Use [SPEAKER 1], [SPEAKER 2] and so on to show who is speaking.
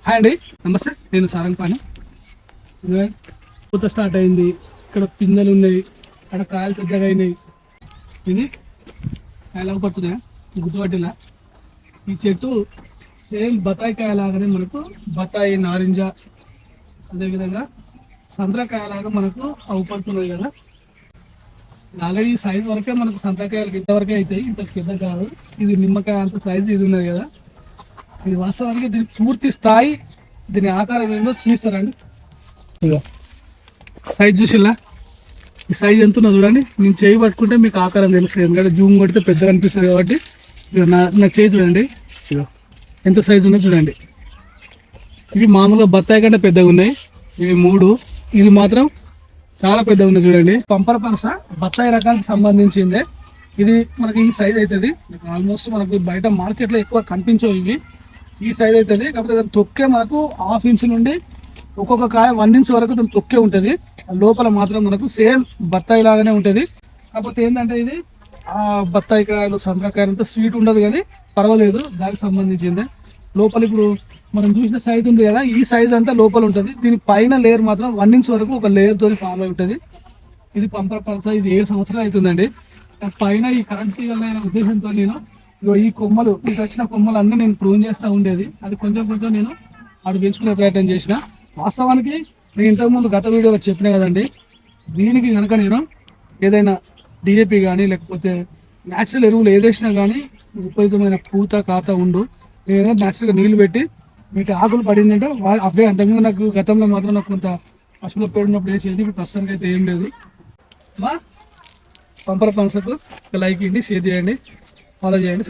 [SPEAKER 1] Hi అండి, నమస్తే. నేను సారంగపాణి. పూత స్టార్ట్ అయింది. ఇక్కడ పిందెలు ఉన్నాయి, అక్కడ కాయలు పెద్దగా అయినాయి. ఇది కాయలాగా పడుతున్నాయా గుర్తుపట్టిలా? ఈ చెట్టు సేమ్ బత్తాయి కాయలాగానే మనకు బత్తాయి, నారింజ, అదేవిధంగా సంత్రకాయలాగా మనకు అవుపడుతున్నాయి కదా. ఆల్రెడీ ఈ సైజ్ వరకే మనకు సంత్రకాయలకి ఇంతవరకే అవుతాయి, ఇంత పెద్ద కాదు. ఇది నిమ్మకాయ అంత సైజు ఇది ఉన్నది కదా. ఇది వాస్తవానికి దీని పూర్తి స్థాయి, దీని ఆకారం ఏందో చూపిస్తారండి. సైజ్ చూసిల్లా? ఈ సైజ్ ఎంత ఉన్నదో చూడండి. నేను చేయి పట్టుకుంటే మీకు ఆకారం తెలుస్తుంది, ఎందుకంటే జూమ్ కొడితే పెద్దగా అనిపిస్తుంది కాబట్టి. నా చేయి చూడండి ఎంత సైజు ఉందో చూడండి. ఇవి మామూలుగా బత్తాయి కంటే పెద్దగా ఉన్నాయి, ఇవి 3. ఇది మాత్రం చాలా పెద్దగా ఉంది చూడండి. పంపర్ పనస బత్తాయి రకానికి సంబంధించిందే. ఇది మనకి ఈ సైజ్ అవుతుంది. ఆల్మోస్ట్ మనకు బయట మార్కెట్లో ఎక్కువ కనిపించవు ఇవి. ఈ సైజ్ అవుతుంది. కాకపోతే దాని తొక్కే మనకు 1/2 ఇంచ్ నుండి ఒక్కొక్క కాయ 1 ఇంచ్ వరకు దాని తొక్కే ఉంటుంది. లోపల మాత్రం మనకు సేమ్ బత్తాయి లాగానే ఉంటుంది. కాకపోతే ఏంటంటే ఇది బత్తాయి కాయలు, సంత్రకాయలు అంతా స్వీట్ ఉండదు, కానీ పర్వాలేదు, దానికి సంబంధించిందే. లోపల ఇప్పుడు మనం చూసిన సైజ్ ఉంది కదా, ఈ సైజ్ అంతా లోపల ఉంటుంది. దీని పైన లేయర్ మాత్రం 1 ఇంచ్ వరకు ఒక లేయర్ తోని ఫామ్ అయి ఉంటుంది. ఇది పంపర్ పనస. ఇది 7 సంవత్సరాలు అవుతుందండి. పైన ఈ కరెంట్ తీగలైన ఉద్దేశంతో నేను ఈ కొమ్మలు, మీకు వచ్చిన కొమ్మలు అన్నీ నేను ప్రూన్ చేస్తూ ఉండేది. అది కొంచెం కొంచెం నేను అటు పెంచుకునే ప్రయత్నం చేసిన. వాస్తవానికి నేను ఇంతకుముందు గత వీడియోలో చెప్పినా కదండి, దీనికి కనుక నేను ఏదైనా డిఏపి కానీ లేకపోతే న్యాచురల్ ఎరువులు ఏదేసినా కానీ విపరీతమైన పూత కాత ఉండు. నేను న్యాచురల్గా నీళ్లు పెట్టి వీటి ఆకులు పడిందంటే అవే. అంతకుముందు నాకు గతంలో మాత్రం నాకు కొంత పశువుల పేరున్నప్పుడు వేసేది. ఇప్పుడు ప్రస్తుతానికి అయితే ఏం లేదు. పంపర పనసకు లైక్ ఇవ్వండి, షేర్ చేయండి, ఫాలో చేయండి.